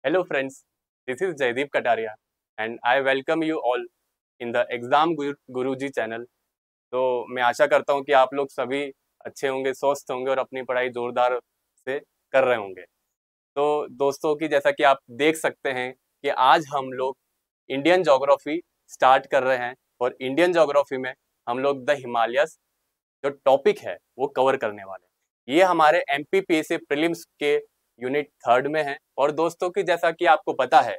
Hello friends, this is Jaideep Kataria and I welcome you all in the Exam Guruji channel। तो मैं आशा करता हूँ कि आप लोग सभी अच्छे होंगे, स्वस्थ होंगे और अपनी पढ़ाई जोरदार से कर रहे होंगे। तो दोस्तों की जैसा कि आप देख सकते हैं कि आज हम लोग इंडियन ज्योग्राफी स्टार्ट कर रहे हैं और इंडियन ज्योग्राफी में हम लोग द हिमालयस जो टॉपिक है वो कवर करने वाले हैं। ये हमारे MPPSC प्रीलिम्स के यूनिट 3 में है। और दोस्तों की जैसा कि आपको पता है,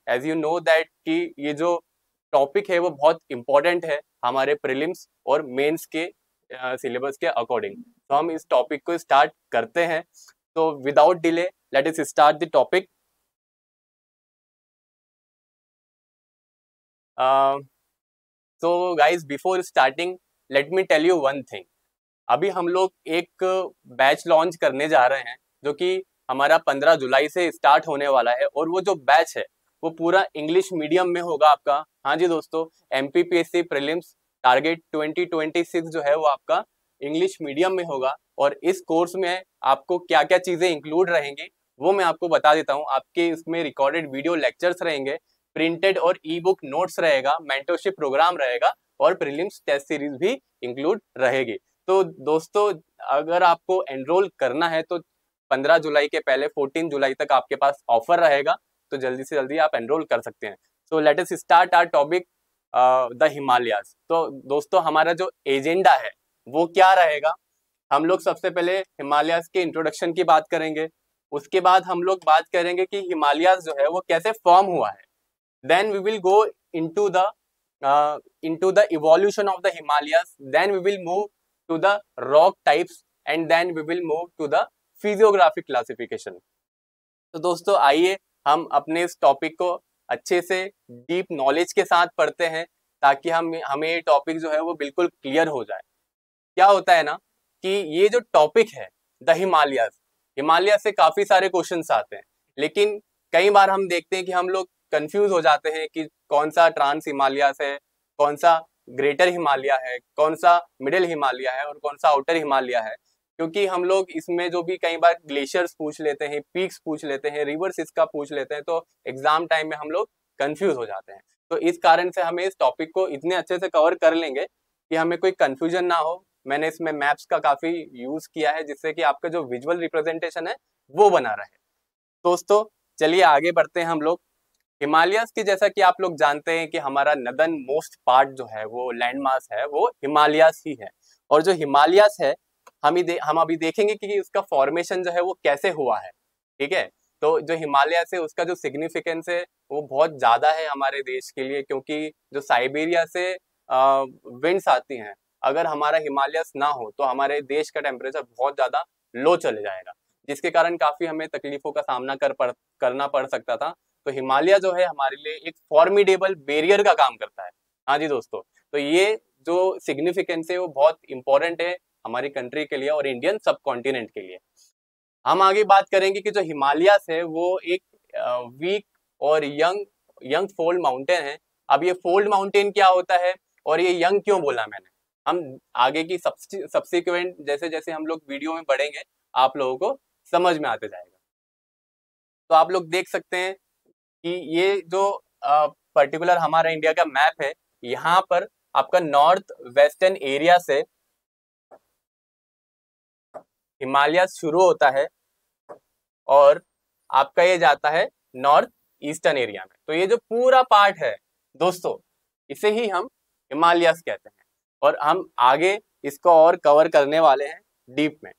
एज यू नो दैट कि ये जो टॉपिक है वो बहुत इंपॉर्टेंट है हमारे प्रीलिम्स और मेंस के सिलेबस के अकॉर्डिंग। तो हम इस टॉपिक को स्टार्ट करते हैं। तो without delay let us start the topic. So guys before starting let me tell you one thing. अभी हम लोग एक बैच लॉन्च करने जा रहे हैं जो कि हमारा 15 जुलाई से स्टार्ट होने वाला है और वो जो बैच है वो पूरा इंग्लिश मीडियम में होगा आपका। हाँ जी दोस्तों, MPPSC प्रीलिम्स टारगेट 2026 जो है वो आपका इंग्लिश मीडियम में होगा। और इस कोर्स में आपको क्या क्या चीज़ें इंक्लूड रहेंगी वो मैं आपको बता देता हूँ। आपके इसमें रिकॉर्डेड वीडियो लेक्चर्स रहेंगे, प्रिंटेड और ई बुक नोट्स रहेगा, मेंटरशिप प्रोग्राम रहेगा और प्रीलिम्स टेस्ट सीरीज भी इंक्लूड रहेगी। तो दोस्तों अगर आपको एनरोल करना है तो 15 जुलाई के पहले 14 जुलाई तक आपके पास ऑफर रहेगा, तो जल्दी से जल्दी आप एनरोल कर सकते हैं। So let us start our topic the Himalayas. तो दोस्तों हमारा जो एजेंडा है वो क्या रहेगा, हम लोग सबसे पहले हिमालयाज के इंट्रोडक्शन की बात करेंगे। उसके बाद हम लोग बात करेंगे कि हिमालयाज जो है वो कैसे फॉर्म हुआ है। Then we will go into the the evolution of the Himalayas. Then we will move to the rock types and then we will move to the physiographic classification. तो दोस्तों आइए हम अपने इस टॉपिक को अच्छे से डीप नॉलेज के साथ पढ़ते हैं ताकि हमें ये टॉपिक जो है वो बिल्कुल क्लियर हो जाए। क्या होता है ना कि ये जो टॉपिक है द हिमालयाज से काफी सारे क्वेश्चंस आते हैं, लेकिन कई बार हम देखते हैं कि हम लोग कंफ्यूज हो जाते हैं कि कौन सा ट्रांस हिमालयाज है, कौन सा ग्रेटर हिमालय है, कौन सा मिडिल हिमालय है और कौन सा आउटर हिमालय है। क्योंकि हम लोग इसमें जो भी कई बार ग्लेशियर्स पूछ लेते हैं, पीक्स पूछ लेते हैं, रिवर्स इसका पूछ लेते हैं, तो एग्जाम टाइम में हम लोग कंफ्यूज हो जाते हैं। तो इस कारण से हमें इस टॉपिक को इतने अच्छे से कवर कर लेंगे कि हमें कोई कंफ्यूजन ना हो। मैंने इसमें मैप्स का काफी यूज किया है जिससे कि आपका जो विजुअल रिप्रेजेंटेशन है वो बना रहे। दोस्तों चलिए आगे बढ़ते हैं हम लोग। हिमालयस की जैसा कि आप लोग जानते हैं कि हमारा नदन मोस्ट पार्ट जो है वो लैंड मास है वो हिमालयस ही है। और जो हिमालयस है हम अभी देखेंगे कि उसका फॉर्मेशन जो है वो कैसे हुआ है। ठीक है, तो जो हिमालय से उसका जो सिग्निफिकेंस है वो बहुत ज्यादा है हमारे देश के लिए, क्योंकि जो साइबेरिया से विंड्स आती हैं, अगर हमारा हिमालयस ना हो तो हमारे देश का टेम्परेचर बहुत ज्यादा लो चले जाएगा, जिसके कारण काफी हमें तकलीफों का सामना करना पड़ सकता था। तो हिमालय जो है हमारे लिए एक फॉर्मिडेबल बैरियर का काम करता है। हाँ जी दोस्तों, तो ये जो सिग्निफिकेंस है वो बहुत इंपॉर्टेंट है हमारी कंट्री के लिए और इंडियन सब कॉन्टिनेंट के लिए। हम आगे बात करेंगे कि जो हिमालयस है वो एक वीक और यंग फोल्ड माउंटेन है। अब ये फोल्ड माउंटेन क्या होता है और ये यंग क्यों बोला मैंने, हम आगे की सब्सिक्वेंट जैसे जैसे हम लोग वीडियो में बढ़ेंगे आप लोगों को समझ में आते जाएगा। तो आप लोग देख सकते हैं कि ये जो पर्टिकुलर हमारा इंडिया का मैप है, यहाँ पर आपका नॉर्थ वेस्टर्न एरिया से हिमालय शुरू होता है और आपका ये जाता है नॉर्थ ईस्टर्न एरिया में। तो ये जो पूरा पार्ट है दोस्तों इसे ही हम हिमालयस कहते हैं और हम आगे इसको और कवर करने वाले हैं डीप में।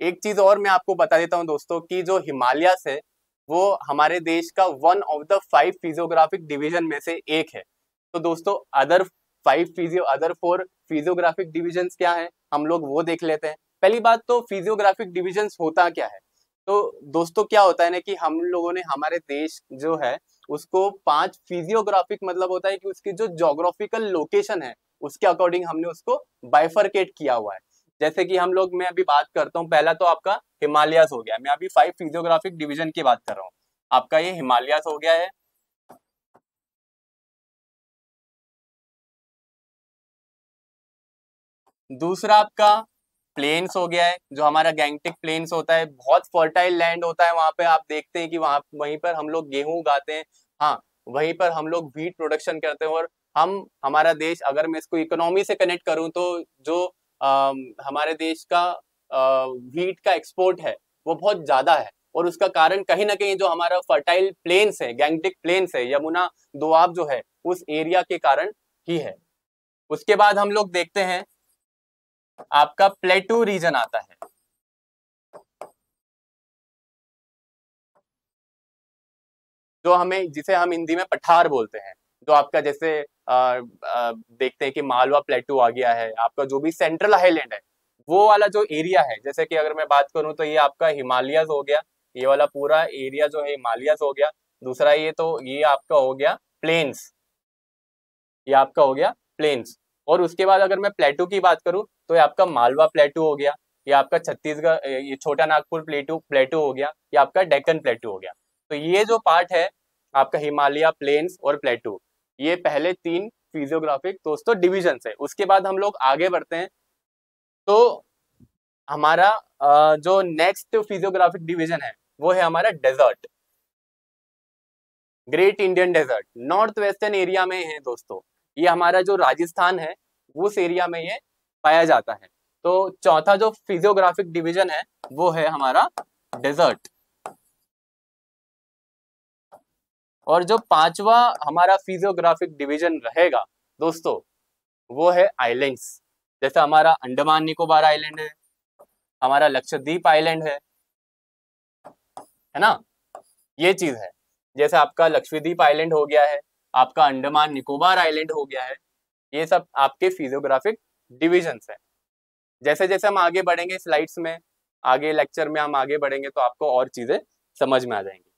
एक चीज और मैं आपको बता देता हूं दोस्तों कि जो हिमालयस है वो हमारे देश का 1 ऑफ द 5 फिजियोग्राफिक डिवीजन में से एक है। तो दोस्तों अदर 4 फिजियोग्राफिक डिविजन्स क्या है हम लोग वो देख लेते हैं। पहली बात तो फिजियोग्राफिक डिविजन्स होता क्या है। तो दोस्तों क्या होता है ना कि हम लोगों ने हमारे देश जो है उसको 5 फिजियोग्राफिक मतलब होता है कि उसकी जो ज्योग्राफिकल लोकेशन है उसके अकॉर्डिंग हमने उसको बाइफरकेट किया हुआ है। जैसे कि हम लोग मैं अभी बात करता हूँ, पहला तो आपका हिमालयस हो गया, मैं अभी 5 फिजियोग्राफिक डिवीजन की बात कर रहा हूँ। आपका ये हिमालयस हो गया है, दूसरा आपका प्लेन्स हो गया है, जो हमारा गैंगटिक प्लेन्स होता है, बहुत फर्टाइल लैंड होता है वहां पे। आप देखते हैं कि वहीं पर हम लोग गेहूं उगाते हैं, हाँ वहीं पर हम लोग व्हीट प्रोडक्शन करते हैं। और हमारा देश, अगर मैं इसको इकोनॉमी से कनेक्ट करूं तो जो हमारे देश का व्हीट का एक्सपोर्ट है वो बहुत ज्यादा है। और उसका कारण कहीं ना कहीं जो हमारा फर्टाइल प्लेन्स है, गैंगटिक प्लेन्स है, यमुना दोआब जो है, उस एरिया के कारण ही है। उसके बाद हम लोग देखते हैं आपका प्लेटू रीजन आता है, जिसे हम हिंदी में पठार बोलते हैं। जो आपका जैसे देखते हैं कि मालवा प्लेटू आ गया है, आपका जो भी सेंट्रल हाईलैंड है वो वाला जो एरिया है, जैसे कि अगर मैं बात करूं तो ये आपका हिमालयस हो गया, ये वाला पूरा एरिया जो है हिमालयस हो गया। दूसरा ये आपका हो गया प्लेन्स, ये आपका हो गया प्लेन्स। और उसके बाद अगर मैं प्लेटू की बात करूं तो ये आपका मालवा प्लेटू हो गया, ये आपका छत्तीसगढ़, ये छोटा नागपुर प्लेटू प्लेटू हो गया, ये आपका डेक्कन प्लेटू हो गया। तो ये जो पार्ट है आपका हिमालय प्लेन्स और प्लेटू, ये पहले 3 फिजियोग्राफिक दोस्तों डिविजन है। उसके बाद हम लोग आगे बढ़ते हैं तो हमारा जो नेक्स्ट फिजियोग्राफिक डिवीजन है वो है हमारा desert, great Indian desert, north western area में है दोस्तों। ये हमारा जो राजस्थान है उस एरिया में ये पाया जाता है। तो चौथा जो फिजियोग्राफिक डिवीजन है वो है हमारा डेजर्ट। और जो पांचवा हमारा फिजियोग्राफिक डिवीजन रहेगा दोस्तों वो है आइलैंड्स। जैसे हमारा अंडमान निकोबार आइलैंड है, हमारा लक्षद्वीप आइलैंड है ना, ये चीज है। जैसे आपका लक्षद्वीप आइलैंड हो गया है, आपका अंडमान निकोबार आइलैंड हो गया है, ये सब आपके फिजियोग्राफिक डिविजन्स है। जैसे जैसे हम आगे बढ़ेंगे स्लाइड्स में, आगे लेक्चर में हम आगे बढ़ेंगे तो आपको और चीजें समझ में आ जाएंगी।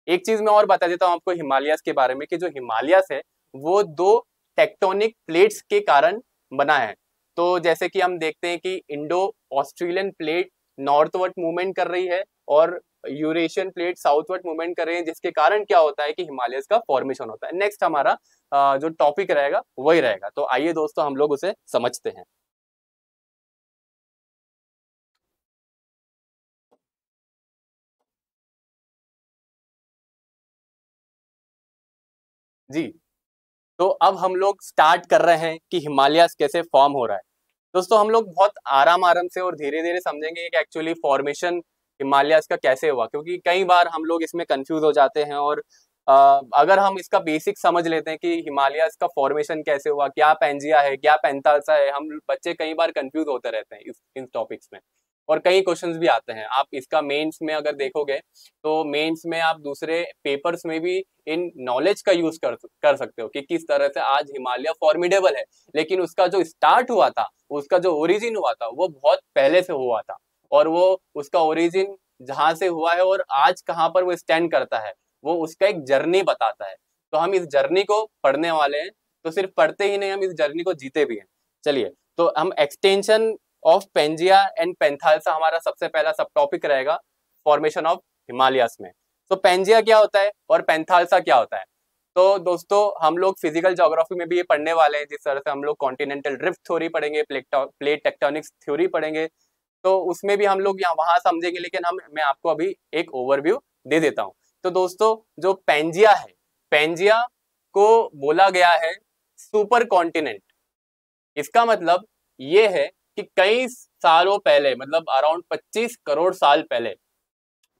एक चीज मैं और बता देता हूँ आपको हिमालयस के बारे में, कि जो हिमालयस है वो 2 टेक्टोनिक प्लेट्स के कारण बना है। तो जैसे कि हम देखते हैं कि Indo Australian plate northward movement कर रही है और यूरेशियन प्लेट साउथवर्ड मूवमेंट कर रही है, जिसके कारण क्या होता है कि हिमालयस का फॉर्मेशन होता है। नेक्स्ट हमारा जो टॉपिक रहेगा वही रहेगा। तो आइए दोस्तों हम लोग उसे समझते हैं। जी, तो अब हम लोग स्टार्ट कर रहे हैं कि हिमालयस कैसे फॉर्म हो रहा है। दोस्तों हम लोग बहुत आराम आराम से और धीरे धीरे समझेंगे कि एक्चुअली फॉर्मेशन हिमालयस का कैसे हुआ, क्योंकि कई बार हम लोग इसमें कंफ्यूज हो जाते हैं। और अगर हम इसका बेसिक समझ लेते हैं कि हिमालयस का फॉर्मेशन कैसे हुआ, क्या पेंजिया है, क्या पेंथालसा है, हम बच्चे कई बार कंफ्यूज होते रहते हैं इन टॉपिक्स में। और कई क्वेश्चंस भी आते हैं। आप इसका मेंस में अगर देखोगे तो मेंस में आप दूसरे पेपर्स में भी इन नॉलेज का यूज कर सकते हो कि किस तरह से आज हिमालय फॉर्मिडेबल है। लेकिन उसका जो स्टार्ट हुआ था, उसका जो ओरिजिन हुआ था वो बहुत पहले से हुआ था। और वो उसका ओरिजिन जहां से हुआ है और आज कहाँ पर वो स्टैंड करता है, वो उसका एक जर्नी बताता है। तो हम इस जर्नी को पढ़ने वाले हैं। तो सिर्फ पढ़ते ही नहीं, हम इस जर्नी को जीते भी हैं। चलिए, तो हम एक्सटेंशन ऑफ पेंजिया एंड पेंथालसा हमारा सबसे पहला सब टॉपिक रहेगा, फॉर्मेशन ऑफ हिमालयस में। तो पेंजिया क्या होता है और पेंथालसा क्या होता है? तो दोस्तों हम लोग फिजिकल ज्योग्राफी में भी ये पढ़ने वाले हैं। जिस तरह से हम लोग कॉन्टिनेंटल ड्रिफ्ट थ्योरी पढ़ेंगे, प्लेट टेक्टोनिक्स थ्योरी पढ़ेंगे, तो उसमें भी हम लोग यहाँ वहां समझेंगे। लेकिन मैं आपको अभी एक ओवरव्यू दे देता हूँ। तो दोस्तों जो पेंजिया है, पेंजिया को बोला गया है सुपर कॉन्टिनेंट। इसका मतलब ये है कि कई सालों पहले, मतलब अराउंड 25 करोड़ साल पहले,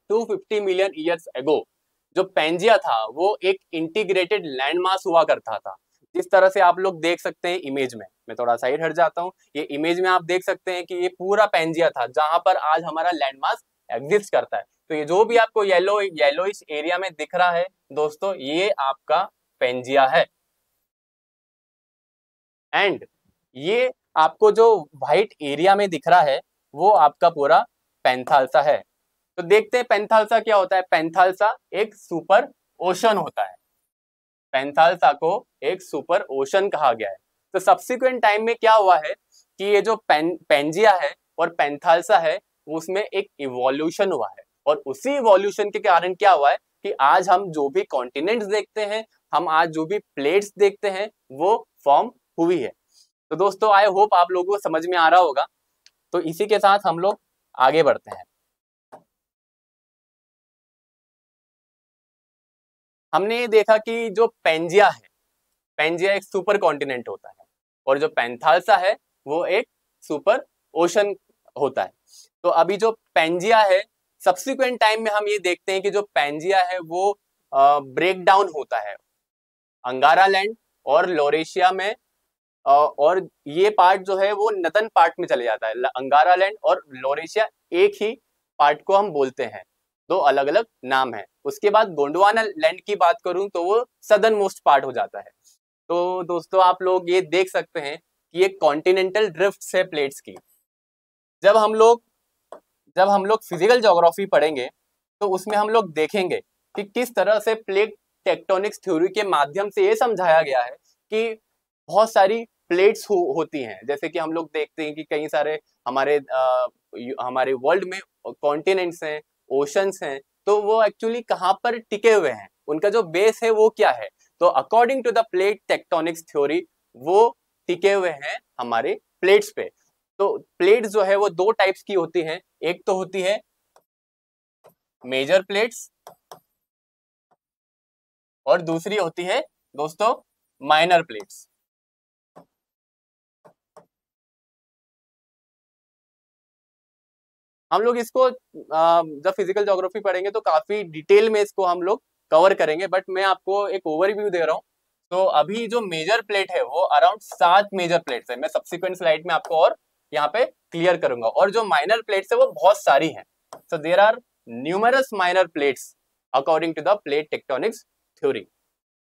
250 मिलियन ईयर्स एगो, जो पेंजिया था वो एक इंटीग्रेटेड लैंडमास हुआ करता था। जिस तरह से आप लोग देख सकते हैं इमेज में, मैं थोड़ा साइड हट जाता हूँ, ये इमेज में आप देख सकते हैं कि ये पूरा पेंजिया था जहां पर आज हमारा लैंडमास एग्जिस्ट करता है। तो ये जो भी आपको येलोइश एरिया में दिख रहा है दोस्तों, ये आपका पेंजिया है। एंड ये आपको जो व्हाइट एरिया में दिख रहा है वो आपका पूरा पेंथालसा है। तो देखते हैं पेंथालसा क्या होता है। पेंथालसा एक सुपर ओशन होता है। पेंथालसा को एक सुपर ओशन कहा गया है। तो सब्सिक्वेंट टाइम में क्या हुआ है कि ये जो पेंजिया है और पेंथालसा है उसमें एक इवोल्यूशन हुआ है। और उसी इवोल्यूशन के कारण क्या हुआ है कि आज हम जो भी कॉन्टिनेंट्स देखते हैं, हम आज जो भी प्लेट्स देखते हैं, वो फॉर्म हुई है। तो दोस्तों आई होप आप लोगों को समझ में आ रहा होगा। तो इसी के साथ हम लोग आगे बढ़ते हैं। हमने ये देखा कि जो पेंजिया है, पेंजिया एक सुपर कॉन्टिनेंट होता है और जो पैंथालसा है वो एक सुपर ओशन होता है। तो अभी जो पेंजिया है, सब्सिक्वेंट टाइम में हम ये देखते हैं कि जो पेंजिया है वो ब्रेक डाउन होता है अंगारा लैंड और लॉरेशिया में, और ये पार्ट जो है वो नदन पार्ट में चले जाता है। अंगारा लैंड और लॉरेशिया एक ही पार्ट को हम बोलते हैं, दो अलग अलग नाम है। उसके बाद गोंडवाना लैंड की बात करूं तो वो सदर्न मोस्ट पार्ट हो जाता है। तो दोस्तों आप लोग ये देख सकते हैं कि ये कॉन्टिनेंटल ड्रिफ्ट है प्लेट्स की। जब हम लोग फिजिकल ज्योग्राफी पढ़ेंगे तो उसमें हम लोग देखेंगे कि किस तरह से प्लेट टेक्टोनिक्स थ्योरी के माध्यम से ये समझाया गया है कि बहुत सारी प्लेट्स होती हैं। जैसे कि हम लोग देखते हैं कि कई सारे हमारे वर्ल्ड में कॉन्टिनेंट्स हैं, ओशंस हैं, तो वो एक्चुअली कहाँ पर टिके हुए हैं, उनका जो बेस है वो क्या है। तो according to the plate tectonics theory वो टिके हुए हैं हमारे प्लेट्स पे। तो प्लेट्स जो है वो दो टाइप्स की होती हैं, एक तो होती है मेजर प्लेट्स और दूसरी होती है दोस्तों माइनर प्लेट्स। हम लोग इसको जब फिजिकल ज्योग्राफी पढ़ेंगे तो काफी डिटेल में इसको हम लोग कवर करेंगे, बट मैं आपको एक ओवरव्यू दे रहा हूँ। तो अभी जो मेजर प्लेट है वो अराउंड 7 मेजर प्लेट्स है। मैं सब्सिक्वेंट स्लाइड में आपको और यहाँ पे क्लियर करूंगा। और जो माइनर प्लेट्स है वो बहुत सारी हैं। So there are numerous minor plates according to the plate tectonics theory.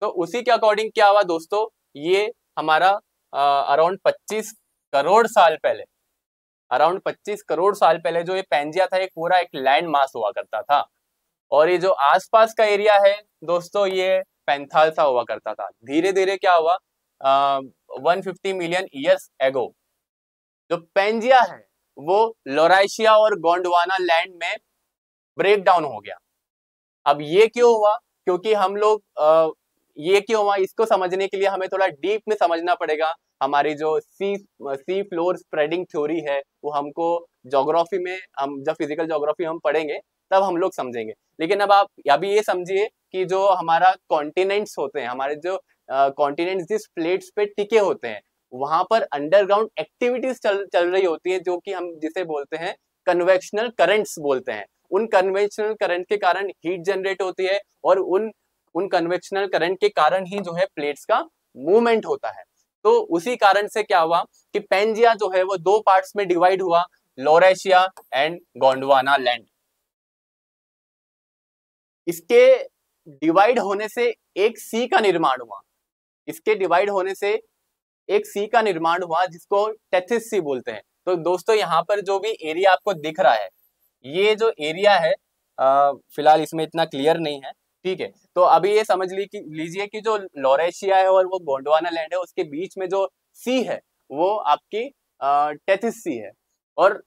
तो उसी के अकॉर्डिंग क्या हुआ दोस्तों, ये हमारा अराउंड 25 करोड़ साल पहले, अराउंड 25 करोड़ साल पहले जो ये पेंजिया था, एक पूरा एक लैंड मास हुआ करता था। और ये जो आसपास का एरिया है दोस्तों ये पैंथालसा हुआ करता था। धीरे धीरे क्या हुआ, 150 मिलियन ईयर्स एगो जो पेंजिया है वो लोराइशिया और गोंडवाना लैंड में ब्रेक डाउन हो गया। अब ये क्यों हुआ, क्योंकि हम लोग ये क्यों हुआ इसको समझने के लिए हमें थोड़ा डीप में समझना पड़ेगा। हमारी जो सी फ्लोर स्प्रेडिंग थ्योरी है वो हमको ज्योग्राफी में, हम जब फिजिकल ज्योग्राफी हम पढ़ेंगे तब हम लोग समझेंगे। लेकिन अब आप अभी ये समझिए कि जो हमारा कॉन्टिनेंट्स होते हैं, हमारे जो कॉन्टिनेंट्स जिस प्लेट्स पे टिके होते हैं वहां पर अंडरग्राउंड एक्टिविटीज चल रही होती है, जो कि हम जिसे बोलते हैं कन्वेक्शनल करंट्स बोलते हैं। उन कन्वेंशनल करंट के कारण हीट जनरेट होती है और उन कन्वेक्शनल करंट के कारण ही जो है प्लेट्स का मूवमेंट होता है। तो उसी कारण से क्या हुआ कि पेंजिया जो है वो दो पार्ट्स में डिवाइड हुआ, लोरेशिया एंड गोंडवाना लैंड। इसके डिवाइड होने से एक सी का निर्माण हुआ, इसके डिवाइड होने से एक सी का निर्माण हुआ जिसको टेथिस सी बोलते हैं। तो दोस्तों यहाँ पर जो भी एरिया आपको दिख रहा है, ये जो एरिया है फिलहाल इसमें इतना क्लियर नहीं है, ठीक है। तो अभी ये समझ लीजिए कि जो लोरेशिया है और वो गोंडवाना लैंड है उसके बीच में जो सी है वो आपकी टेथिस सी है। और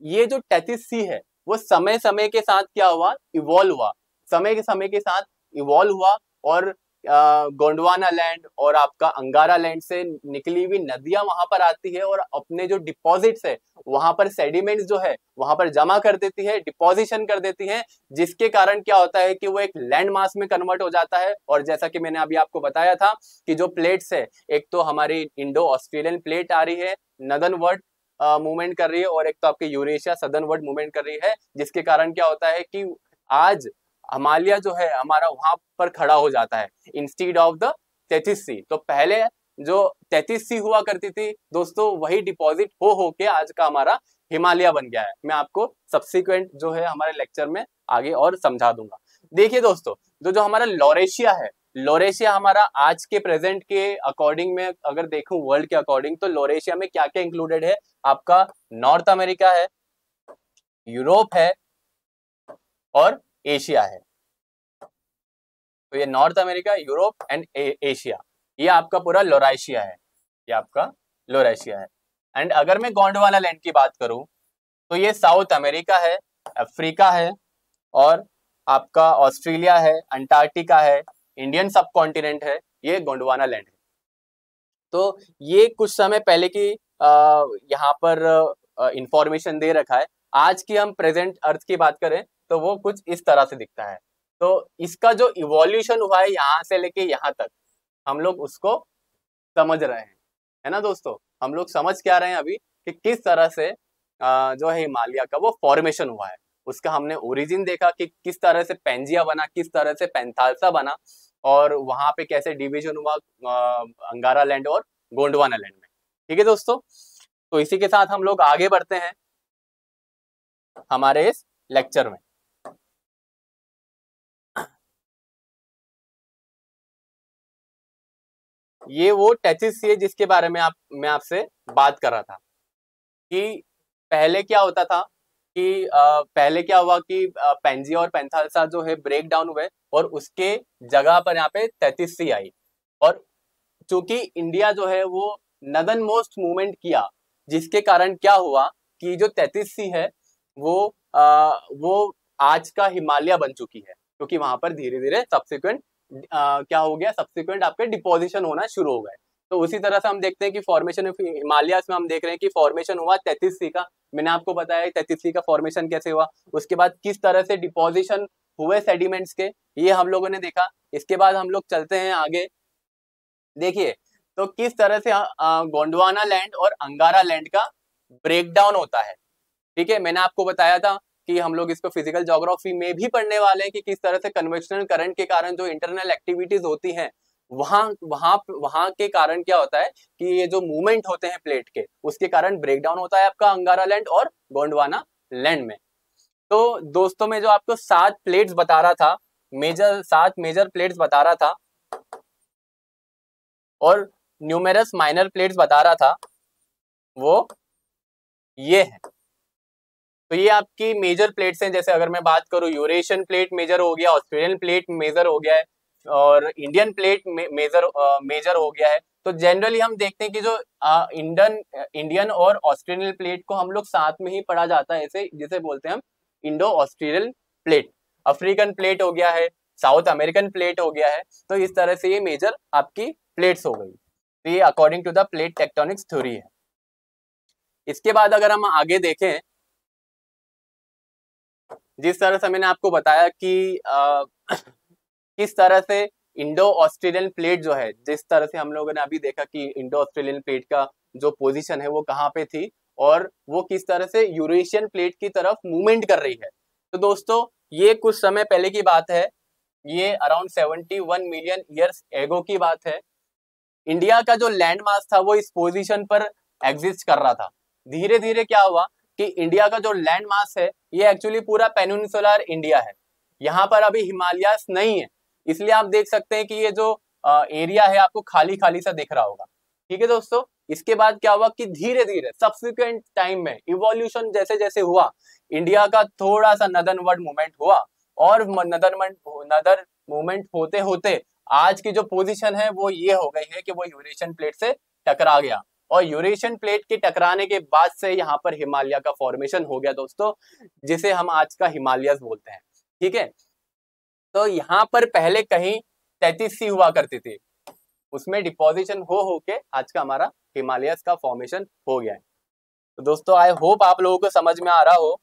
ये जो टेथिस सी है वो समय समय के साथ क्या हुआ, इवॉल्व हुआ, समय के साथ इवॉल्व हुआ। और गोंडवाना लैंड और आपका अंगारा लैंड से निकली हुई नदियां वहां पर आती है और अपने जो डिपॉजिट्स है वहां पर सेडिमेंट्स जो है वहां पर जमा कर देती है, डिपोजिशन कर देती है, जिसके कारण क्या होता है कि वो एक लैंड मास में कन्वर्ट हो जाता है। और जैसा कि मैंने अभी आपको बताया था कि जो प्लेट्स है, एक तो हमारी इंडो ऑस्ट्रेलियन प्लेट आ रही है, नदर्न वर्ड मूवमेंट कर रही है, और एक तो आपकी यूरेशिया सदर्न वर्ड मूवमेंट कर रही है, जिसके कारण क्या होता है कि आज हिमालय जो है हमारा वहां पर खड़ा हो जाता है instead of the Tethys sea. तो पहले जो टेथिस सी हुआ करती थी दोस्तों वही डिपॉजिट हो के आज का हमारा हिमालय बन गया है। मैं आपको सब्सिक्वेंट जो है हमारे लेक्चर में आगे और समझा दूंगा। देखिए दोस्तों, जो हमारा लोरेशिया है, लोरेशिया हमारा आज के प्रेजेंट के अकॉर्डिंग में अगर देखूं वर्ल्ड के अकॉर्डिंग, तो लोरेशिया में क्या क्या इंक्लूडेड है, आपका नॉर्थ अमेरिका है, यूरोप है और एशिया है। तो ये north America, Europe and Asia, ये आपका पूरा लोरेशिया है, ये आपका लोरेशिया है। एंड अगर मैं गोंडवाना लैंड की बात करूं तो ये साउथ अमेरिका है, अफ्रीका है और आपका ऑस्ट्रेलिया है, अंटार्कटिका है, इंडियन सब कॉन्टिनेंट है, ये गोंडवाना लैंड है। तो ये कुछ समय पहले की यहाँ पर इंफॉर्मेशन दे रखा है। आज की हम प्रेजेंट अर्थ की बात करें तो वो कुछ इस तरह से दिखता है। तो इसका जो इवोल्यूशन हुआ है यहाँ से लेके यहाँ तक, हम लोग उसको समझ रहे हैं, है ना दोस्तों। हम लोग समझ क्या रहे हैं अभी कि किस तरह से जो है हिमालय का वो फॉर्मेशन हुआ है। उसका हमने ओरिजिन देखा कि किस तरह से पेंजिया बना, किस तरह से पेंथालसा बना, और वहां पे कैसे डिवीजन हुआ अंगारा लैंड और गोंडवाना लैंड में। ठीक है दोस्तों, तो इसी के साथ हम लोग आगे बढ़ते हैं हमारे इस लेक्चर में। ये वो टेथिस है जिसके बारे में मैं आपसे बात कर रहा था कि पहले क्या होता था कि पहले क्या हुआ कि पेंजिया और पेंथालसा जो है ब्रेक डाउन हुए और उसके जगह पर यहाँ पे टेथिस आई। और चूंकि इंडिया जो है वो नदन मोस्ट मूवमेंट किया, जिसके कारण क्या हुआ कि जो 33C है वो आज का हिमालय बन चुकी है, क्योंकि वहां पर धीरे धीरे सब्सिक्वेंट क्या हो गया, सब्सिक्वेंट आपके डिपोजिशन होना शुरू हो गए। तो उसी तरह से हम देखते हैं कि फॉर्मेशन ऑफ हिमालय में हम देख रहे हैं कि फॉर्मेशन हुआ 33C का। मैंने आपको बताया 33C का फॉर्मेशन कैसे हुआ, उसके बाद किस तरह से डिपोजिशन हुए सेडिमेंट्स के, ये हम लोगों ने देखा। इसके बाद हम लोग चलते हैं आगे, देखिए तो किस तरह से गोंडवाना लैंड और अंगारा लैंड का ब्रेकडाउन होता है। ठीक है, मैंने आपको बताया था कि हम लोग इसको फिजिकल ज्योग्राफी में भी पढ़ने वाले हैं कि किस तरह से कन्वेक्शनल करंट के कारण जो इंटरनल एक्टिविटीज होती हैं वहां वहां वहां के कारण क्या होता है कि ये जो मूवमेंट होते हैं प्लेट के, उसके कारण ब्रेकडाउन होता है आपका अंगारा लैंड और गोंडवाना लैंड में। तो दोस्तों मैं जो आपको 7 प्लेट्स बता रहा था, 7 मेजर प्लेट्स बता रहा था और न्यूमेरस माइनर प्लेट्स बता रहा था, वो ये है। तो ये आपकी मेजर प्लेट्स हैं। जैसे अगर मैं बात करूं, यूरेशियन प्लेट मेजर हो गया, ऑस्ट्रेलियन प्लेट मेजर हो गया है और इंडियन प्लेट मेजर हो गया है। तो जनरली हम देखते हैं कि जो इंडियन और ऑस्ट्रेलियन प्लेट को हम लोग साथ में ही पढ़ा जाता है, ऐसे जिसे बोलते हैं हम Indo Australian plate. African plate हो गया है, साउथ अमेरिकन प्लेट हो गया है। तो इस तरह से ये मेजर आपकी प्लेट्स हो गई। तो ये according to the plate tectonics theory है। इसके बाद अगर हम आगे देखें, जिस तरह से मैंने आपको बताया कि किस तरह से इंडो ऑस्ट्रेलियन प्लेट जो है, जिस तरह से हम लोगों ने अभी देखा कि इंडो ऑस्ट्रेलियन प्लेट का जो पोजीशन है वो कहाँ पे थी और वो किस तरह से यूरेशियन प्लेट की तरफ मूवमेंट कर रही है। तो दोस्तों ये कुछ समय पहले की बात है, ये अराउंड 71 मिलियन ईयर्स एगो की बात है। इंडिया का जो लैंड मास था वो इस पोजीशन पर एग्जिस्ट कर रहा था। धीरे धीरे क्या हुआ कि इंडिया का जो लैंड मास है ये एक्चुअली पूरा पेनिनसुलर इंडिया है, यहाँ पर अभी हिमालयास नहीं है। इसलिए आप देख सकते हैं कि ये जो एरिया है आपको खाली खाली सा दिख रहा होगा। ठीक है दोस्तों, इसके बाद क्या हुआ कि धीरे धीरे सब्सिक्वेंट टाइम में इवोल्यूशन जैसे जैसे हुआ, इंडिया का थोड़ा सा नदर्नवर्ड मूवमेंट हुआ और नदर मूवमेंट होते होते आज की जो पोजीशन है वो ये हो गई है कि वो यूरेशियन प्लेट से टकरा गया और यूरेशियन प्लेट के टकराने के बाद से यहाँ पर हिमालय का फॉर्मेशन हो गया दोस्तों, जिसे हम आज का हिमालयस बोलते हैं। ठीक है, तो यहाँ पर पहले कहीं 33C हुआ करती थी, उसमें डिपोजिशन हो के आज का हमारा हिमालयस का फॉर्मेशन हो गया है। तो दोस्तों आई होप आप लोगों को समझ में आ रहा हो।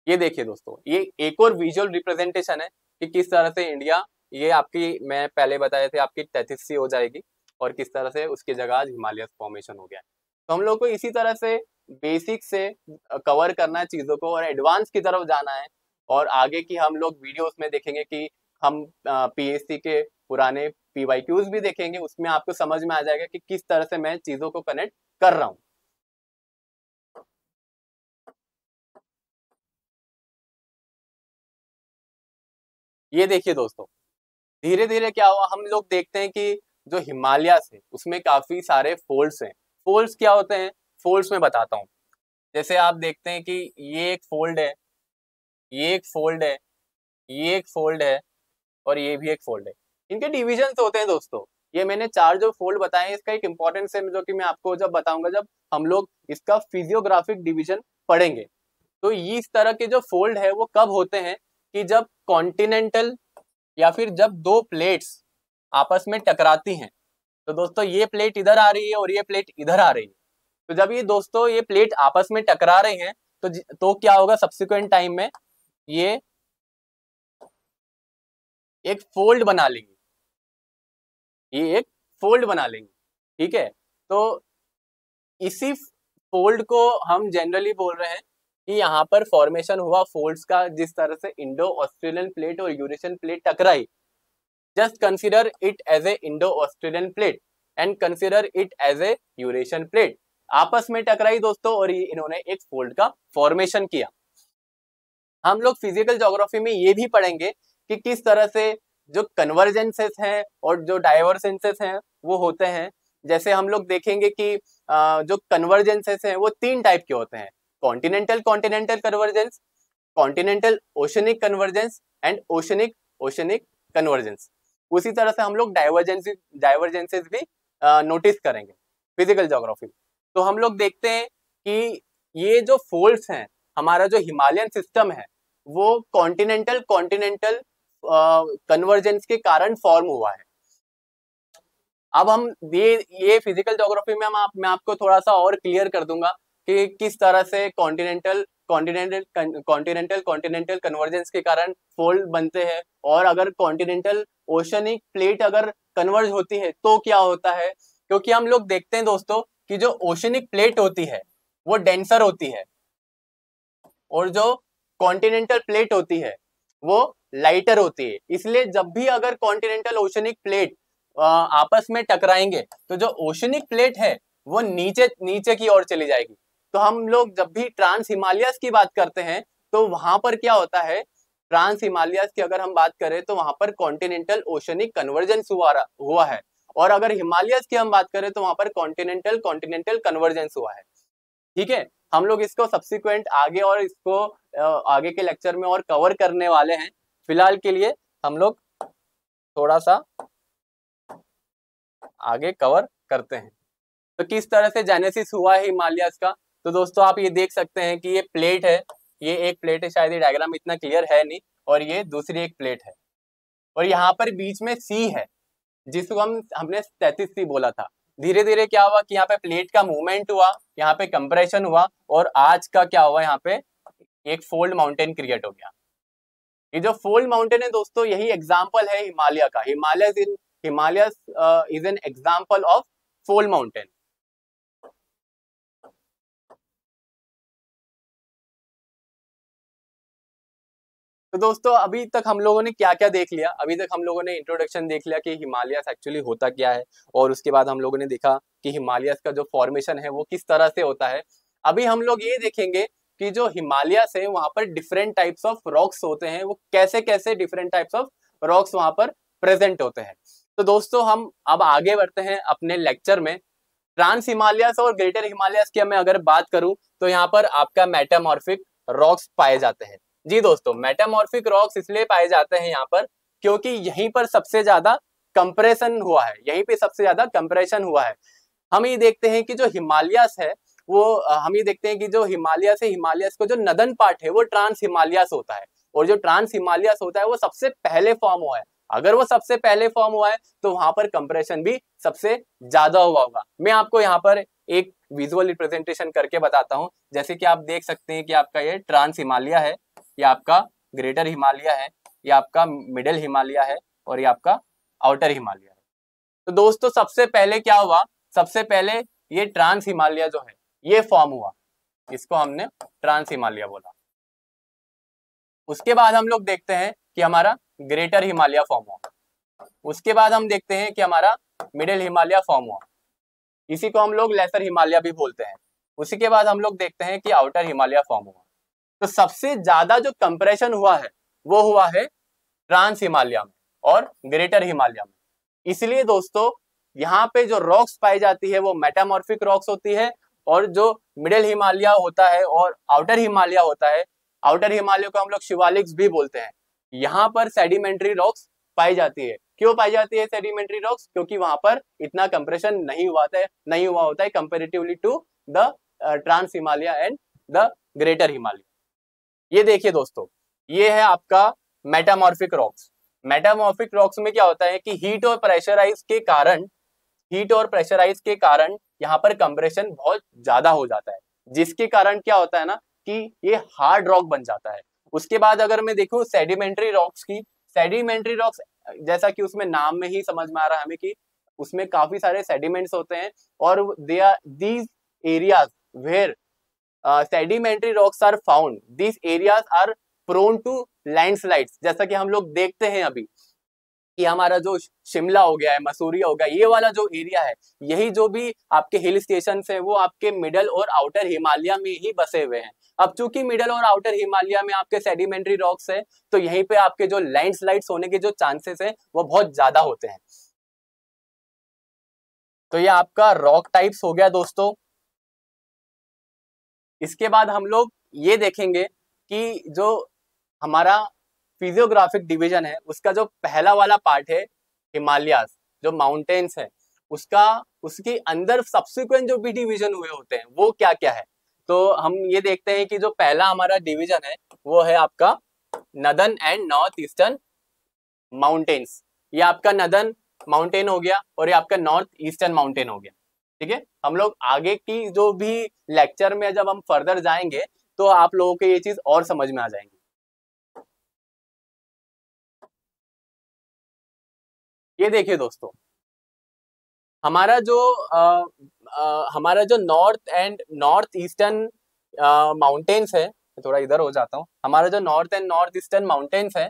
ये देखिए दोस्तों, ये एक और विजुअल रिप्रेजेंटेशन है कि किस तरह से इंडिया, ये आपकी मैं पहले बताए थे आपकी 33C हो जाएगी और किस तरह से उसकी जगह आज हिमालय फॉर्मेशन हो गया है। तो हम लोग को इसी तरह से बेसिक से कवर करना है चीजों को और एडवांस की तरफ जाना है। और आगे की हम लोग वीडियोस में देखेंगे कि हम PSC के पुराने PYQs भी देखेंगे, उसमें आपको समझ में आ जाएगा कि किस तरह से मैं चीजों को कनेक्ट कर रहा हूँ। ये देखिए दोस्तों, धीरे धीरे क्या हुआ, हम लोग देखते हैं कि जो हिमालय है उसमें काफी सारे फोल्ड्स हैं। फोल्ड्स क्या होते हैं, फोल्ड्स में बताता हूँ। जैसे आप देखते हैं कि ये एक फोल्ड है, ये एक फोल्ड है, ये एक फोल्ड है और ये भी एक फोल्ड है। इनके डिविजन होते हैं दोस्तों। ये मैंने 4 जो फोल्ड बताए हैं इसका एक इंपॉर्टेंस है जो कि मैं आपको जब बताऊंगा जब हम लोग इसका फिजियोग्राफिक डिवीजन पढ़ेंगे। तो इस तरह के जो फोल्ड है वो कब होते हैं कि जब कॉन्टिनेंटल या फिर जब दो प्लेट्स आपस में टकराती हैं। तो दोस्तों ये प्लेट इधर आ रही है और ये प्लेट इधर आ रही है। तो जब ये दोस्तों ये प्लेट आपस में टकरा रही हैं तो क्या होगा, सब्सिक्वेंट टाइम में ये एक फोल्ड बना लेंगी, ये एक फोल्ड बना लेंगी। ठीक है, तो इसी फोल्ड को हम जनरली बोल रहे हैं कि यहाँ पर फॉर्मेशन हुआ फोल्ड्स का, जिस तरह से इंडो ऑस्ट्रेलियन प्लेट और यूरेशियन प्लेट टकराई। Just consider it as a Indo Australian plate and consider it as a Eurasian plate. आपस में टकराई दोस्तों और ये इन्होंने एक फोल्ड का फॉर्मेशन किया। हम लोग फिजिकल ज्योग्राफी में ये भी पढ़ेंगे कि किस तरह से जो कन्वर्जेंसेस हैं और जो डाइवर्जेंसेस हैं वो होते हैं। जैसे हम लोग देखेंगे कि जो कन्वर्जेंसेस हैं वो 3 टाइप के होते हैं, continental continental convergence, continental oceanic convergence and oceanic oceanic convergence. उसी तरह से हम लोग डाइवर्जेंसेस भी नोटिस करेंगे फिजिकल ज्योग्राफी। तो हम लोग देखते हैं कि ये जो फोल्ड्स हैं, हमारा जो हिमालयन सिस्टम है वो कॉन्टिनेंटल कॉन्टिनेंटल कन्वर्जेंस के कारण फॉर्म हुआ है। अब हम ये फिजिकल ज्योग्राफी में मैं आपको थोड़ा सा और क्लियर कर दूंगा कि किस तरह से कॉन्टिनेंटल कॉन्टिनेंटल कन्वर्जेंस के कारण फोल्ड बनते हैं, और अगर कॉन्टिनेंटल ओशनिक प्लेट अगर कन्वर्ज होती है तो क्या होता है। क्योंकि हम लोग देखते हैं दोस्तों कि जो ओशनिक प्लेट होती है वो डेंसर होती है और जो कॉन्टिनेंटल प्लेट होती है वो लाइटर होती है। इसलिए जब भी अगर कॉन्टिनेंटल ओशनिक प्लेट आपस में टकराएंगे तो जो ओशनिक प्लेट है वो नीचे नीचे की ओर चली जाएगी। तो हम लोग जब भी ट्रांस हिमालयस की बात करते हैं तो वहां पर क्या होता है, ट्रांस हिमालयस की अगर हम बात करें तो वहां पर कॉन्टिनेंटल ओशनिक कन्वर्जेंस हुआ है, और अगर हिमालयस की हम बात करें तो वहां पर कॉन्टिनेंटल कॉन्टिनेंटल कन्वर्जेंस हुआ है। ठीक है, हम लोग इसको सब्सिक्वेंट आगे और इसको आगे के लेक्चर में और कवर करने वाले हैं। फिलहाल के लिए हम लोग थोड़ा सा आगे कवर करते हैं। तो किस तरह से जेनेसिस हुआ है हिमालयस का, तो दोस्तों आप ये देख सकते हैं कि ये प्लेट है, ये एक प्लेट है, शायद ये डायग्राम इतना क्लियर है नहीं, और ये दूसरी एक प्लेट है, और यहाँ पर बीच में सी है जिसको हमने 33 सी बोला था। धीरे धीरे क्या हुआ कि यहाँ पे प्लेट का मूवमेंट हुआ, यहाँ पे कंप्रेशन हुआ, और आज का क्या हुआ, यहाँ पे एक फोल्ड माउंटेन क्रिएट हो गया। ये जो फोल्ड माउंटेन है दोस्तों यही एग्जाम्पल है हिमालय का। Himalaya is an example of fold mountain. तो दोस्तों अभी तक हम लोगों ने क्या क्या देख लिया, अभी तक हम लोगों ने इंट्रोडक्शन देख लिया कि हिमालयस एक्चुअली होता क्या है, और उसके बाद हम लोगों ने देखा कि हिमालयस का जो फॉर्मेशन है वो किस तरह से होता है। अभी हम लोग ये देखेंगे कि जो हिमालयस है वहां पर डिफरेंट टाइप्स ऑफ रॉक्स होते हैं, वो कैसे कैसे डिफरेंट टाइप्स ऑफ रॉक्स वहां पर प्रेजेंट होते हैं। तो दोस्तों हम अब आगे बढ़ते हैं अपने लेक्चर में। ट्रांस हिमालयस और ग्रेटर हिमालयस की मैं अगर बात करूं तो यहाँ पर आपका मेटामॉर्फिक रॉक्स पाए जाते हैं। जी दोस्तों, मेटामॉर्फिक रॉक्स इसलिए पाए जाते हैं यहाँ पर क्योंकि यहीं पर सबसे ज्यादा कंप्रेशन हुआ है, यहीं पे सबसे ज्यादा कंप्रेशन हुआ है। हम ये देखते हैं कि जो हिमालयस है वो हम ये देखते हैं कि जो हिमालयस है, हिमालयस को जो नदन पार्ट है वो ट्रांस हिमालयस होता है, और जो ट्रांस हिमालयस होता है वो सबसे पहले फॉर्म हुआ है। अगर वो सबसे पहले फॉर्म हुआ है तो वहां पर कंप्रेशन भी सबसे ज्यादा हुआ होगा। मैं आपको यहाँ पर एक विजुअल रिप्रेजेंटेशन करके बताता हूँ। जैसे कि आप देख सकते हैं कि आपका ये ट्रांस हिमालय है, ये आपका ग्रेटर हिमालय है, ये आपका मिडिल हिमालय है, और ये आपका आउटर हिमालय है। तो दोस्तों सबसे पहले क्या हुआ, सबसे पहले ये ट्रांस हिमालय जो है ये फॉर्म हुआ, इसको हमने ट्रांस हिमालय बोला। उसके बाद हम लोग देखते हैं कि हमारा ग्रेटर हिमालय फॉर्म हुआ, उसके बाद हम देखते हैं कि हमारा मिडिल हिमालय फॉर्म हुआ, इसी को हम लोग लेसर हिमालय भी बोलते हैं। उसी के बाद हम लोग देखते हैं कि आउटर हिमालय फॉर्म हुआ। तो सबसे ज्यादा जो कंप्रेशन हुआ है वो हुआ है ट्रांस हिमालय में और ग्रेटर हिमालय में। इसलिए दोस्तों यहाँ पे जो रॉक्स पाई जाती है वो मेटामॉर्फिक रॉक्स होती है, और जो मिडिल हिमालय होता है और आउटर हिमालय होता है, आउटर हिमालय को हम लोग शिवालिक्स भी बोलते हैं, यहाँ पर सेडिमेंट्री रॉक्स पाई जाती है। क्यों पाई जाती है सेडिमेंट्री रॉक्स? क्योंकि वहां पर इतना कंप्रेशन नहीं हुआ होता है comparatively to the trans Himalaya and the greater Himalaya. ये देखिए दोस्तों, ये है आपका मेटामॉर्फिक रॉक्स, मेटामॉर्फिक रॉक्स में क्या होता है कि हीट और प्रेशराइज के कारण यहाँ पर कंप्रेशन बहुत ज्यादा हो जाता है, जिसके कारण क्या होता है ना कि ये हार्ड रॉक बन जाता है। उसके बाद अगर मैं देखूं सेडिमेंट्री रॉक्स की, सेडिमेंट्री रॉक्स जैसा कि उसमें नाम में ही समझ में आ रहा है हमें कि उसमें काफी सारे सेडिमेंट्स होते हैं और they are these areas where sedimentary rocks are found, these areas are prone to landslides. जैसा कि हम लोग देखते हैं अभी कि हमारा जो शिमला हो गया है, मसूरी हो गया, ये वाला जो एरिया है, यही जो भी आपके हिल स्टेशन है वो आपके मिडल और आउटर हिमालय में ही बसे हुए हैं। अब चूंकि मिडल और आउटर हिमालय में आपके सेडिमेंट्री रॉक्स है, तो यहीं पे आपके जो लैंडस्लाइड्स होने के जो चांसेस है वो बहुत ज्यादा होते हैं। तो ये आपका रॉक टाइप्स हो गया दोस्तों। इसके बाद हम लोग ये देखेंगे कि जो हमारा फिजियोग्राफिक डिवीजन है उसका जो पहला वाला पार्ट है हिमालयास, जो माउंटेन्स है, उसका उसके अंदर सब्सिक्वेंट जो भी डिवीजन हुए होते हैं वो क्या क्या है। तो हम ये देखते हैं कि जो पहला हमारा डिवीजन है वो है आपका northern and north eastern mountains. ये आपका नदर्न माउंटेन हो गया और ये आपका नॉर्थ ईस्टर्न माउंटेन हो गया। ठीक है, हम लोग आगे की जो भी लेक्चर में जब हम फर्दर जाएंगे तो आप लोगों को ये चीज और समझ में आ जाएंगी। ये देखिए दोस्तों, हमारा जो हमारा जो नॉर्थ ईस्टर्न माउंटेन्स है, थोड़ा इधर हो जाता हूँ, हमारा जो north and north eastern mountains है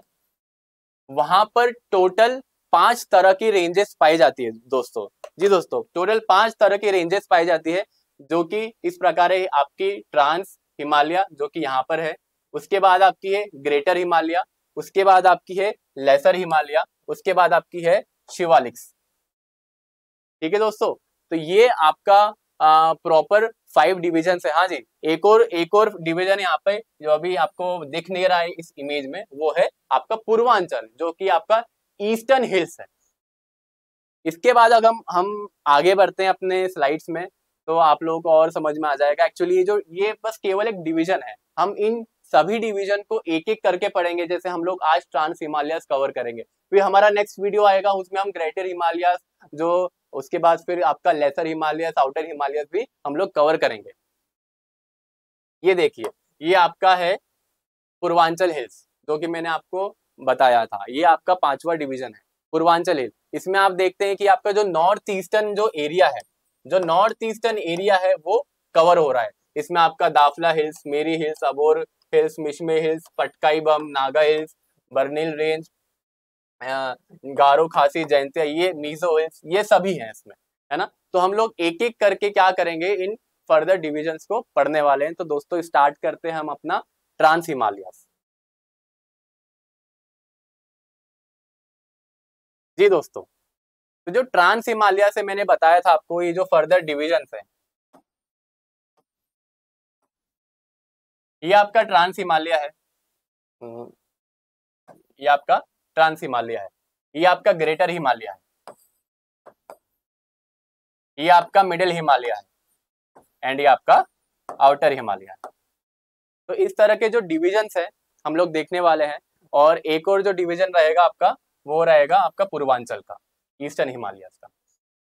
वहां पर टोटल 5 तरह की रेंजेस पाई जाती है दोस्तों। जी दोस्तों, टोटल 5 तरह की रेंजेस पाई जाती है, जो कि इस प्रकार है। आपकी ट्रांस हिमालय जो कि यहाँ पर है, उसके बाद आपकी है ग्रेटर हिमालय, उसके बाद आपकी है लेसर हिमालय, उसके बाद आपकी है शिवालिक्स। ठीक है दोस्तों, तो ये आपका प्रॉपर 5 डिविजन है। हाँ जी, एक और डिवीजन यहाँ पे जो अभी आपको दिख नहीं रहा है इस इमेज में, वो है आपका पूर्वांचल, जो कि आपका ईस्टर्न हिल्स है। इसके बाद अगर हम आगे बढ़ते हैं अपने स्लाइड्स में तो आप लोगों को और समझ में आ जाएगा। एक्चुअली ये बस केवल एक डिवीजन है, हम इन सभी डिवीजन को एक एक करके पढ़ेंगे। जैसे हम लोग आज ट्रांस हिमालयस कवर करेंगे, फिर हमारा नेक्स्ट वीडियो आएगा उसमें हम ग्रेटर हिमालयस, जो उसके बाद फिर आपका लेसर हिमालयस, आउटर हिमालयस भी हम लोग कवर करेंगे। ये देखिए, ये आपका है पूर्वांचल हिल्स, जो कि मैंने आपको बताया था, ये आपका 5वां डिवीजन है पूर्वांचल हिल। इसमें आप देखते हैं कि आपका जो नॉर्थ ईस्टर्न जो एरिया है, जो नॉर्थ ईस्टर्न एरिया है वो कवर हो रहा है। इसमें आपका Dafla hills, Miri hills, Abor hills, Mishmi hills, Patkai Bum, Naga hills, Barail range, Garo Khasi, Jaintia, ये मीजो हिल्स, ये सभी हैं इसमें, है ना। तो हम लोग एक एक करके क्या करेंगे, इन फर्दर डिविजन्स को पढ़ने वाले हैं। तो दोस्तों स्टार्ट करते हैं हम अपना ट्रांस हिमालयस। जी दोस्तों, तो जो ट्रांस हिमालय से मैंने बताया था आपको, ये जो फर्दर डिविजन है, ये आपका ट्रांस हिमालय है, हम्म, ये आपका ट्रांस हिमालय है, ये आपका ग्रेटर हिमालय है, ये आपका मिडिल हिमालय है, एंड ये आपका आउटर हिमालय है। तो इस तरह के जो डिविजन्स है हम लोग देखने वाले हैं। और एक और जो डिवीजन रहेगा आपका, वो रहेगा आपका पूर्वांचल का, ईस्टर्न हिमालय का।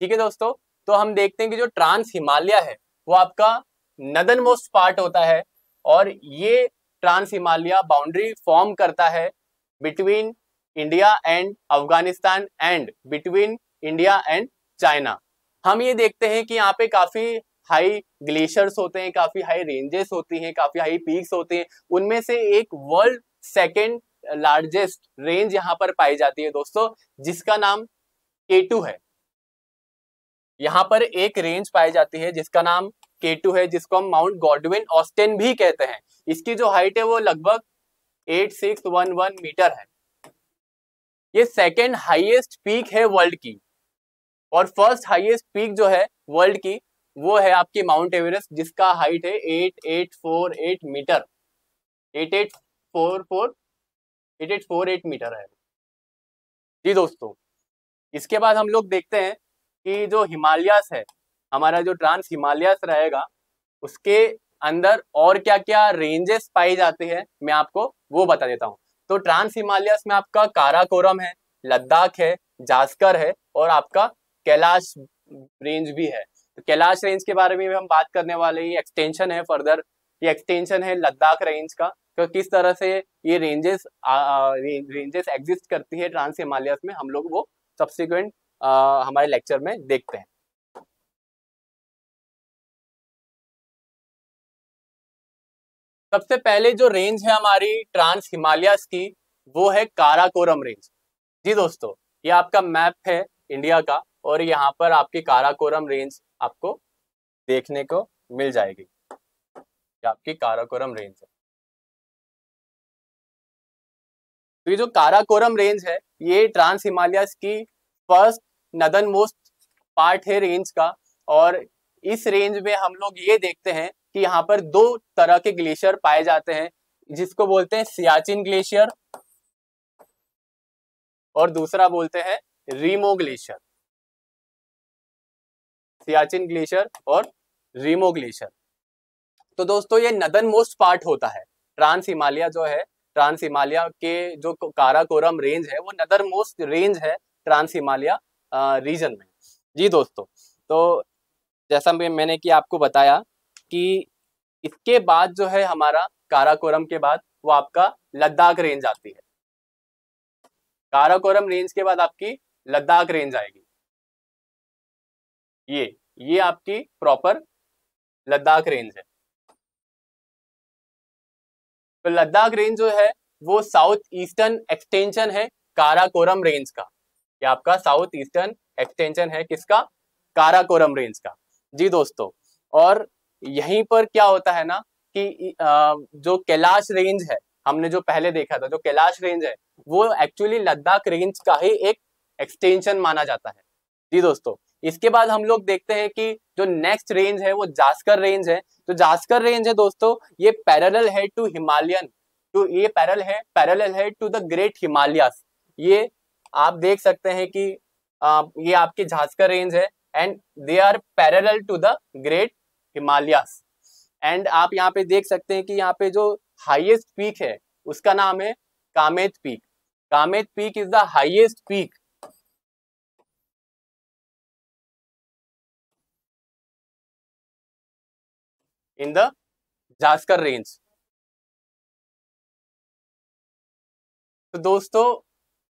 ठीक है दोस्तों, तो हम देखते हैं कि जो ट्रांस हिमालय है वो आपका नदर्न मोस्ट पार्ट होता है, और ये ट्रांस हिमालय बाउंड्री फॉर्म करता है between India and Afghanistan and between India and China. हम ये देखते हैं कि यहाँ पे काफी हाई ग्लेशियर्स होते हैं, काफी हाई रेंजेस होती हैं, काफी हाई पीक्स होते हैं। उनमें से एक वर्ल्ड सेकेंड लार्जेस्ट रेंज यहाँ पर पाई जाती है दोस्तों, जिसका नाम K2 है। यहाँ पर एक रेंज पाई जाती है जिसका नाम K2 है, जिसको हम माउंट गॉडविन ऑस्टिन भी कहते हैं। इसकी जो हाइट है वो लगभग 8611 मीटर है। ये सेकेंड हाईएस्ट पीक है वर्ल्ड की, और फर्स्ट हाईएस्ट पीक जो है वर्ल्ड की वो है आपकी माउंट एवरेस्ट, जिसका हाइट है 8848 मीटर, 8848 मीटर है। जी दोस्तों, इसके बाद हम लोग देखते हैं कि जो हिमालयास है, हमारा जो ट्रांस हिमालयास रहेगा, उसके अंदर और क्या क्या रेंजेस पाई जाती है, मैं आपको वो बता देता हूँ। तो ट्रांस हिमालयस में आपका काराकोरम है, लद्दाख है, जास्कर है और आपका कैलाश रेंज भी है। तो कैलाश रेंज के बारे में हम बात करने वाले, ये एक्सटेंशन है फर्दर, ये एक्सटेंशन है लद्दाख रेंज का। तो किस तरह से ये रेंजेस एग्जिस्ट करती है ट्रांस हिमालयस में, हम लोग वो सब्सिक्वेंट हमारे लेक्चर में देखते हैं। सबसे पहले जो रेंज है हमारी ट्रांस हिमालयस की, वो है काराकोरम रेंज। जी दोस्तों, ये आपका मैप है इंडिया का और यहाँ पर आपकी काराकोरम रेंज आपको देखने को मिल जाएगी। ये आपकी काराकोरम रेंज है। तो ये जो काराकोरम रेंज है, ये ट्रांस हिमालयस की फर्स्ट नदर्न मोस्ट पार्ट है रेंज का। और इस रेंज में हम लोग ये देखते हैं कि यहाँ पर दो तरह के ग्लेशियर पाए जाते हैं, जिसको बोलते हैं सियाचिन ग्लेशियर और दूसरा बोलते हैं रीमो ग्लेशियर। सियाचिन ग्लेशियर और रीमो ग्लेशियर। तो दोस्तों, ये नदर्न मोस्ट पार्ट होता है ट्रांस हिमालय जो है, ट्रांस हिमालय के जो काराकोरम रेंज है वो नदर्न मोस्ट रेंज है ट्रांस हिमालय रीजन में। जी दोस्तों, तो जैसा मैंने कि आपको बताया कि इसके बाद जो है हमारा काराकोरम के बाद वो आपका लद्दाख रेंज आती है। काराकोरम रेंज के बाद आपकी लद्दाख रेंज आएगी। ये आपकी प्रॉपर लद्दाख रेंज है। तो लद्दाख रेंज जो है वो साउथ ईस्टर्न एक्सटेंशन है काराकोरम रेंज का। ये आपका साउथ ईस्टर्न एक्सटेंशन है किसका? काराकोरम रेंज का। जी दोस्तों, और यहीं पर क्या होता है ना कि जो कैलाश रेंज है, हमने जो पहले देखा था, जो कैलाश रेंज है वो एक्चुअली लद्दाख रेंज का ही एक एक्सटेंशन माना जाता है। जी दोस्तों, इसके बाद हम लोग देखते हैं कि जो नेक्स्ट रेंज है वो जास्कर रेंज है। तो जास्कर रेंज है दोस्तों, ये पैरेलल है टू हिमालयन, तो ये पैरेलल है टू द ग्रेट हिमालयस। ये आप देख सकते हैं कि ये आपकी जास्कर रेंज है and they are parallel to the great Himalayas. And आप यहाँ पे देख सकते हैं कि यहाँ पे जो हाईएस्ट पीक है उसका नाम है Kamet peak. Kamet peak is the highest peak in the Zanskar range. तो दोस्तों,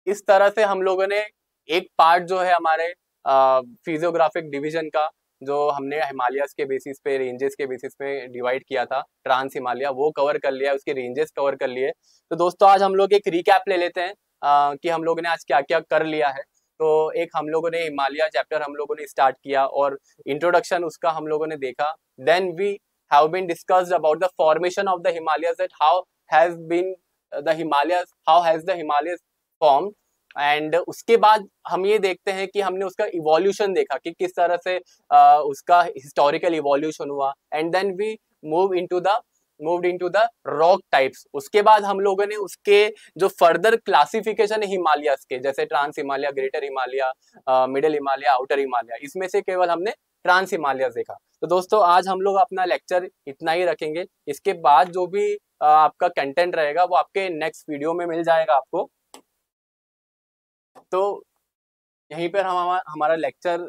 इस तरह से हम लोगों ने एक पार्ट जो है हमारे फिजियोग्राफिक डिवीजन का, जो हमने हिमालयस के बेसिस पे, रेंजेस के बेसिस पे डिवाइड किया था ट्रांस हिमालय, वो कवर कर लिया, उसके रेंजेस कवर कर लिए। तो दोस्तों, आज हम लोग एक रिकैप ले लेते हैं कि हम लोगों ने आज क्या क्या कर लिया है। तो एक हम लोगों ने हिमालय चैप्टर हम लोगों ने स्टार्ट किया और इंट्रोडक्शन उसका हम लोगों ने देखा। Then we have been discussed about the formation of the Himalayas, that how has been the Himalayas, how has the Himalayas form. And उसके बाद हम ये देखते हैं कि हमने उसका इवोल्यूशन देखा कि किस तरह से उसका हिस्टोरिकल इवोल्यूशन हुआ। And then we moved into the rock types. उसके बाद हम लोगों ने उसके जो फर्दर क्लासिफिकेशन है हिमालयस के, जैसे trans Himalaya, greater Himalaya, middle Himalaya, outer Himalaya, इसमें से केवल हमने ट्रांस हिमालयस देखा। तो दोस्तों, आज हम लोग अपना लेक्चर इतना ही रखेंगे। इसके बाद जो भी आपका कंटेंट रहेगा वो आपके नेक्स्ट वीडियो में मिल जाएगा आपको। तो यहीं पर हम हमारा लेक्चर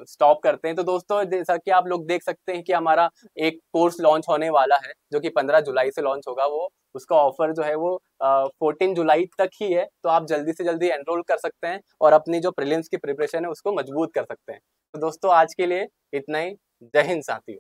स्टॉप करते हैं। तो दोस्तों, जैसा कि आप लोग देख सकते हैं कि हमारा एक कोर्स लॉन्च होने वाला है जो कि 15 जुलाई से लॉन्च होगा। वो उसका ऑफर जो है वो 14 जुलाई तक ही है। तो आप जल्दी से जल्दी एनरोल कर सकते हैं और अपनी जो प्रीलिम्स की प्रिपरेशन है उसको मजबूत कर सकते हैं। तो दोस्तों, आज के लिए इतना ही। जय हिंद साथियों।